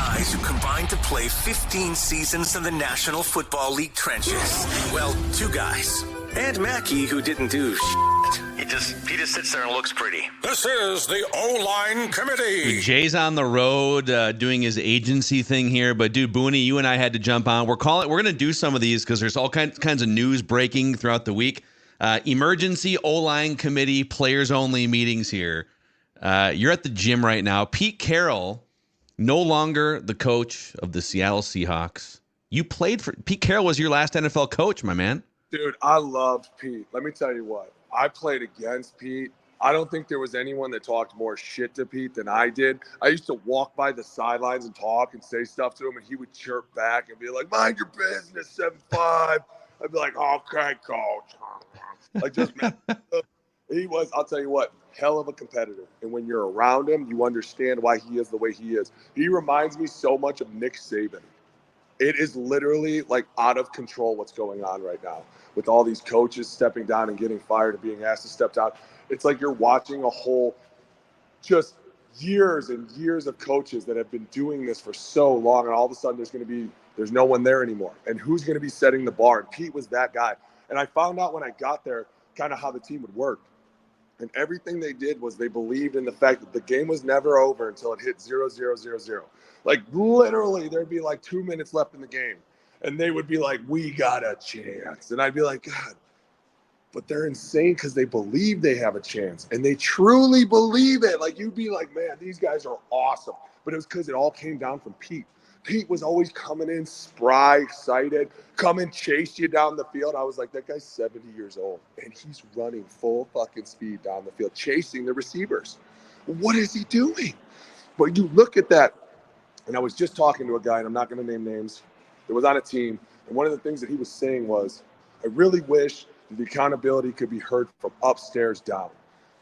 guys who combined to play 15 seasons in the National Football League trenches. Well, 2 guys. And Mackey, who didn't do shit. He just sits there and looks pretty. This is the O-line committee. Jay's on the road doing his agency thing here, but dude, Booney, you and I had to jump on. We're going to do some of these because there's all kinds of news breaking throughout the week. Emergency O-line committee, players only meetings here. You're at the gym right now. Pete Carroll, no longer the coach of the Seattle Seahawks. You played for Pete Carroll was your last NFL coach, my man. Dude, I loved Pete. Let me tell you what. I played against Pete. I don't think there was anyone that talked more shit to Pete than I did. I used to walk by the sidelines and talk and say stuff to him, and he would chirp back and be like, mind your business, 7'5". I'd be like, okay, coach. Like, just, man, he was, I'll tell you what, hell of a competitor. And when you're around him, you understand why he is the way he is. He reminds me so much of Nick Saban. It is literally like out of control what's going on right now with all these coaches stepping down and getting fired and being asked to step down. It's like you're watching a whole just years and years of coaches that have been doing this for so long, and all of a sudden there's no one there anymore. And who's going to be setting the bar? And Pete was that guy. And I found out when I got there kind of how the team would work. And everything they did was they believed in the fact that the game was never over until it hit 0-0-0-0. Like, literally, there'd be like 2 minutes left in the game. And they would be like, we got a chance. And I'd be like, God, but they're insane because they believe they have a chance. And they truly believe it. Like, you'd be like, man, these guys are awesome. But it was because it all came down from Pete. Pete was always coming in spry, excited, come and chase you down the field. I was like, that guy's 70 years old, and he's running full fucking speed down the field, chasing the receivers. What is he doing? But you look at that, and I was just talking to a guy, and I'm not going to name names, that was on a team, and one of the things that he was saying was, I really wish that the accountability could be heard from upstairs down.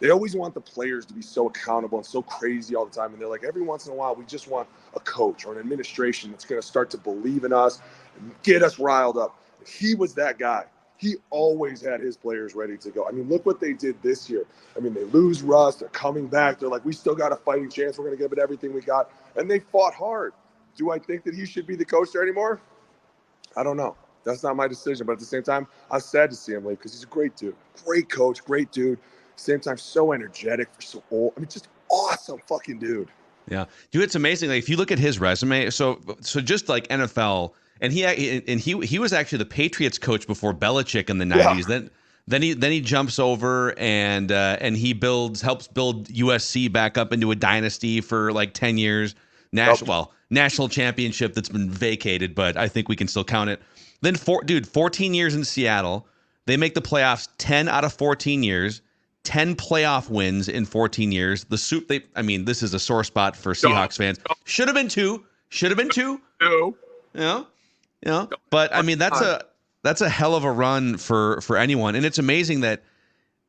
They always want the players to be so accountable and so crazy all the time. And they're like, every once in a while, we just want a coach or an administration that's going to start to believe in us and get us riled up. He was that guy. He always had his players ready to go. I mean, look what they did this year. I mean, they lose Russ. They're coming back. They're like, we still got a fighting chance. We're going to give it everything we got. And they fought hard. Do I think that he should be the coach there anymore? I don't know. That's not my decision. But at the same time, I was sad to see him leave because he's a great dude. Great coach, great dude. Same time, so energetic, so old. I mean, just awesome fucking dude. Yeah, dude, it's amazing. Like if you look at his resume, so just like NFL, and he was actually the Patriots coach before Belichick in the 90s. Yeah. Then he jumps over and he helps build USC back up into a dynasty for like 10 years. National championship that's been vacated, but I think we can still count it. Then 14 years in Seattle, they make the playoffs 10 out of 14 years. 10 playoff wins in 14 years. This is a sore spot for Seahawks fans. Should have been two. No. Yeah. But I mean, that's a hell of a run for anyone. And it's amazing that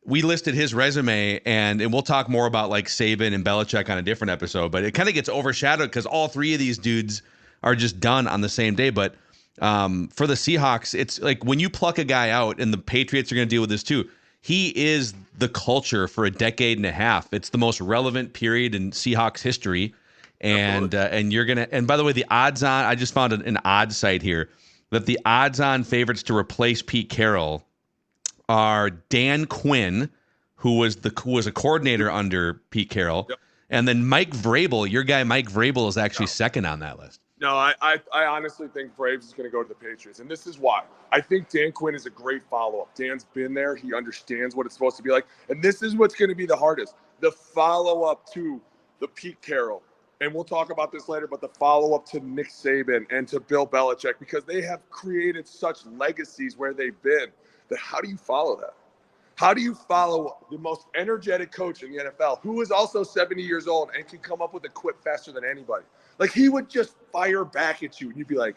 we listed his resume and we'll talk more about like Saban and Belichick on a different episode, but it kind of gets overshadowed because all three of these dudes are just done on the same day. But for the Seahawks, it's like when you pluck a guy out, and the Patriots are going to deal with this too, he is the culture for a decade and a half. It's the most relevant period in Seahawks history. And by the way, the odds on, I just found an odds site here that the odds on favorites to replace Pete Carroll are Dan Quinn, who was a coordinator under Pete Carroll. Yep. And then Mike Vrabel, your guy Mike Vrabel is actually second on that list. No, I honestly think Braves is going to go to the Patriots. And this is why. I think Dan Quinn is a great follow-up. Dan's been there. He understands what it's supposed to be like. And this is what's going to be the hardest. The follow-up to the Pete Carroll. And we'll talk about this later, but the follow-up to Nick Saban and to Bill Belichick, because they have created such legacies where they've been, that how do you follow that? How do you follow the most energetic coach in the NFL, who is also 70 years old and can come up with a quip faster than anybody? Like, he would just fire back at you, and you'd be like,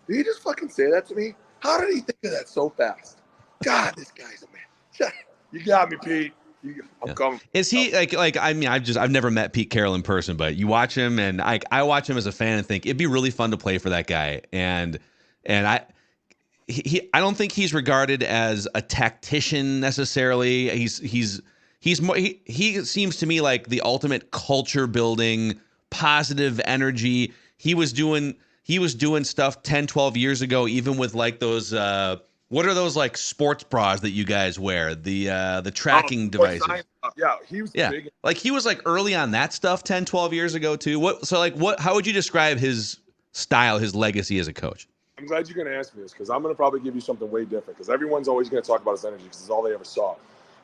did he just fucking say that to me? How did he think of that so fast? God, this guy's a man. You got me, Pete. I'm coming. Is he like? I mean, I've never met Pete Carroll in person, but you watch him, and I watch him as a fan and think it'd be really fun to play for that guy. And I don't think he's regarded as a tactician necessarily. He's more. He seems to me like the ultimate culture building, positive energy. he was doing stuff 10, 12 years ago, even with like those what are those like sports bras that you guys wear? The tracking devices. Yeah, he was big. Like he was like early on that stuff 10, 12 years ago too. How would you describe his style, his legacy as a coach? I'm glad you're going to ask me this, because I'm going to probably give you something way different, because everyone's always going to talk about his energy because it's all they ever saw.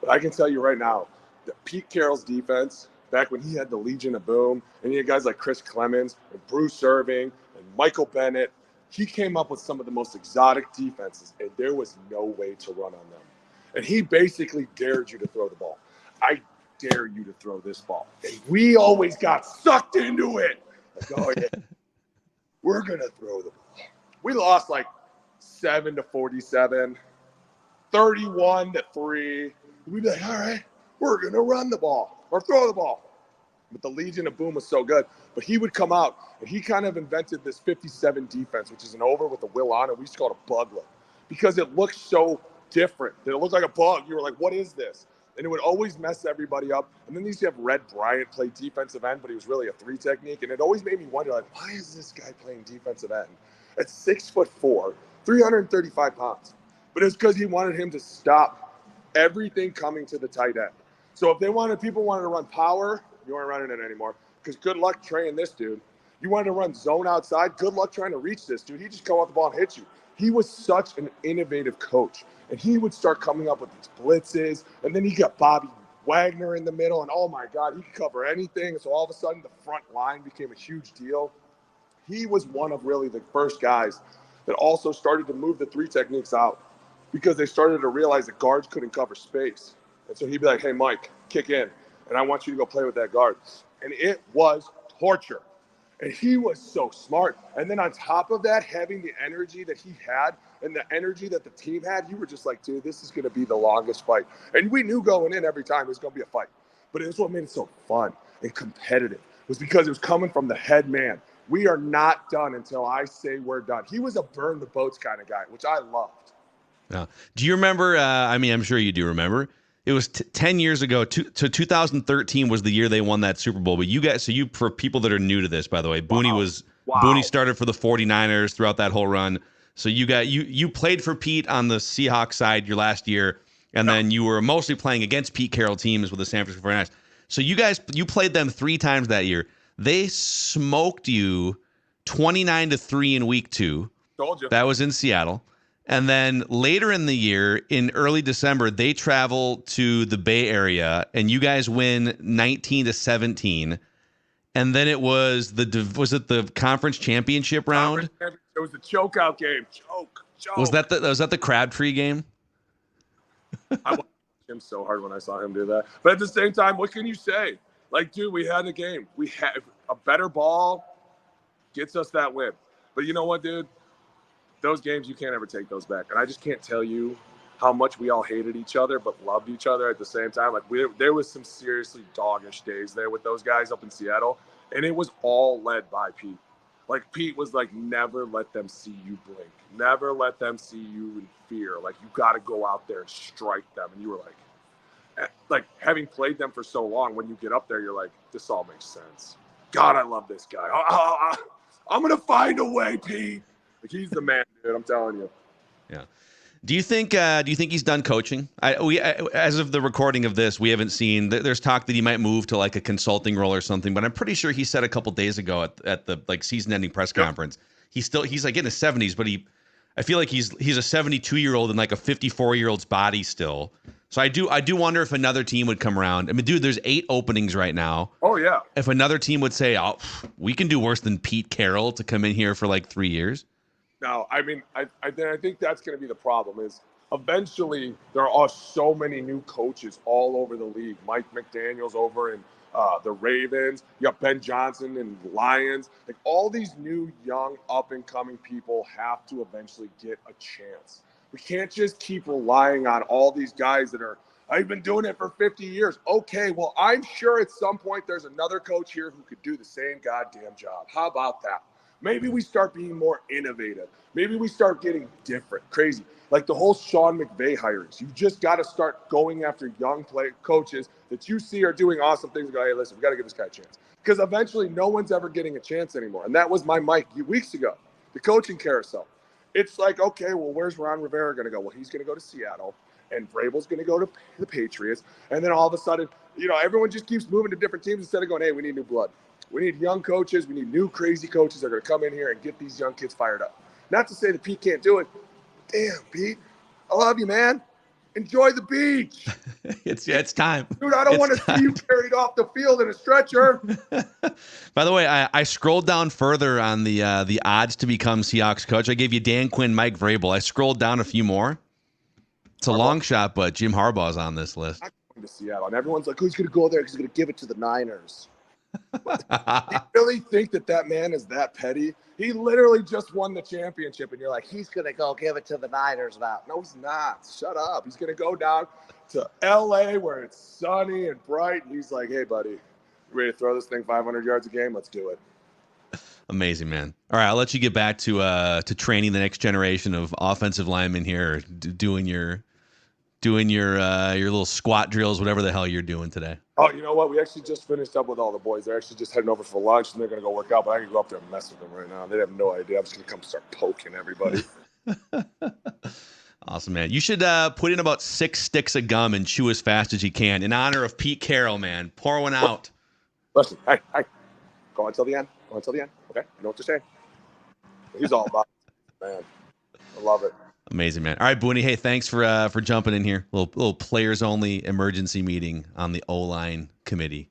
But I can tell you right now that Pete Carroll's defense, back when he had the Legion of Boom, and he had guys like Chris Clemens and Bruce Irving and Michael Bennett, he came up with some of the most exotic defenses, and there was no way to run on them. And he basically dared you to throw the ball. I dare you to throw this ball. And we always got sucked into it. Like, oh, yeah, we're going to throw the ball. We lost like 7-47, 31-3. We'd be like, all right, we're going to run the ball or throw the ball. But the Legion of Boom was so good. But he would come out, and he kind of invented this 57 defense, which is an over with a will on it. We used to call it a bug look because it looked so different. It looked like a bug. You were like, what is this? And it would always mess everybody up. And then they used to have Red Bryant play defensive end, but he was really a 3 technique. And it always made me wonder, like, why is this guy playing defensive end at 6'4", 335 pounds? But it's because he wanted him to stop everything coming to the tight end. So if people wanted to run power, you weren't running it anymore, because good luck training this dude. You wanted to run zone outside, good luck trying to reach this dude. He just come off the ball and hit you. He was such an innovative coach, and he would start coming up with these blitzes, and then he got Bobby Wagner in the middle, and oh my God, he could cover anything. So all of a sudden, the front line became a huge deal. He was one of really the first guys that also started to move the 3 techniques out, because they started to realize that guards couldn't cover space. And so he'd be like, hey, Mike, kick in, and I want you to go play with that guard. And it was torture. And he was so smart. And then on top of that, having the energy that he had and the energy that the team had, you were just like, dude, this is going to be the longest fight. And we knew going in every time it was going to be a fight. But it was what made it so fun and competitive, was because it was coming from the head man. We are not done until I say we're done. He was a burn the boats kind of guy, which I loved. Do you remember? I'm sure you do remember. It was 10 years ago. 2013 was the year they won that Super Bowl. But you guys, for people that are new to this, by the way, Booney started for the 49ers throughout that whole run. So you played for Pete on the Seahawks side your last year, and then you were mostly playing against Pete Carroll teams with the San Francisco 49ers. So you played them 3 times that year. They smoked you 29-3 in week 2. Told you. That was in Seattle. And then later in the year, in early December, they travel to the Bay Area, and you guys win 19-17. And then it was the conference championship round? It was the chokeout game. Choke. Was that the Crabtree game? I watched him so hard when I saw him do that. But at the same time, what can you say? Like, dude, we had a game. We had a better ball gets us that win. But you know what, dude? Those games, you can't ever take those back. And I just can't tell you how much we all hated each other but loved each other at the same time. Like, there was some seriously doggish days there with those guys up in Seattle, and it was all led by Pete. Like, Pete was like, never let them see you blink. Never let them see you in fear. Like, you got to go out there and strike them. And you were like, having played them for so long, when you get up there, you're like, this all makes sense. God, I love this guy. I'm going to find a way, Pete. Like, he's the man, dude. I'm telling you. Yeah. Do you think he's done coaching? As of the recording of this, we haven't seen. There's talk that he might move to like a consulting role or something, but I'm pretty sure he said a couple days ago at the like season-ending press conference, he's like in his 70s, but I feel like he's a 72-year-old in like a 54-year-old's body still. So I do wonder if another team would come around. I mean, dude, there's 8 openings right now. Oh yeah. If another team would say, "Oh, we can do worse than Pete Carroll to come in here for like 3 years." No, I mean, I think that's going to be the problem is eventually there are so many new coaches all over the league. Mike McDaniel's over in the Ravens. You got Ben Johnson and Lions. Like, all these new, young, up-and-coming people have to eventually get a chance. We can't just keep relying on all these guys that are, I've been doing it for 50 years. Okay, well, I'm sure at some point there's another coach here who could do the same goddamn job. How about that? Maybe we start being more innovative. Maybe we start getting different, crazy. Like the whole Sean McVay hirings. You just got to start going after young coaches that you see are doing awesome things and go, hey, listen, we got to give this guy a chance. because eventually no one's ever getting a chance anymore. And that was my mic weeks ago, the coaching carousel. It's like, okay, well, where's Ron Rivera going to go? Well, he's going to go to Seattle, and Vrabel's going to go to the Patriots. And then all of a sudden, everyone just keeps moving to different teams instead of going, hey, we need new blood. We need young coaches. We need new crazy coaches that are going to come in here and get these young kids fired up. Not to say that Pete can't do it. Damn, Pete, I love you, man. Enjoy the beach. It's time. Dude, I don't want to see you carried off the field in a stretcher. By the way, I scrolled down further on the odds to become Seahawks coach. I gave you Dan Quinn, Mike Vrabel. I scrolled down a few more. It's a long shot, but Jim Harbaugh's on this list. I'm going to Seattle, and everyone's like, who's going to go there? Because he's going to give it to the Niners. You really think that man is that petty? He literally just won the championship, and you're like, he's going to go give it to the Niners now. No, he's not. Shut up. He's going to go down to L.A. where it's sunny and bright, and he's like, hey, buddy, you ready to throw this thing 500 yards a game? Let's do it. Amazing, man. All right, I'll let you get back to training the next generation of offensive linemen here, doing your little squat drills, whatever the hell you're doing today. Oh, you know what? We actually just finished up with all the boys. They're actually just heading over for lunch, and they're going to go work out, but I can go up there and mess with them right now. They have no idea. I'm just going to come start poking everybody. Awesome, man. You should put in about 6 sticks of gum and chew as fast as you can in honor of Pete Carroll, man. Pour one out. Listen, hey. Go on until the end. Okay? You know what to say. He's all about it, man. I love it. Amazing, man. All right, Booney. Hey, thanks for jumping in here. Little players only emergency meeting on the O-line committee.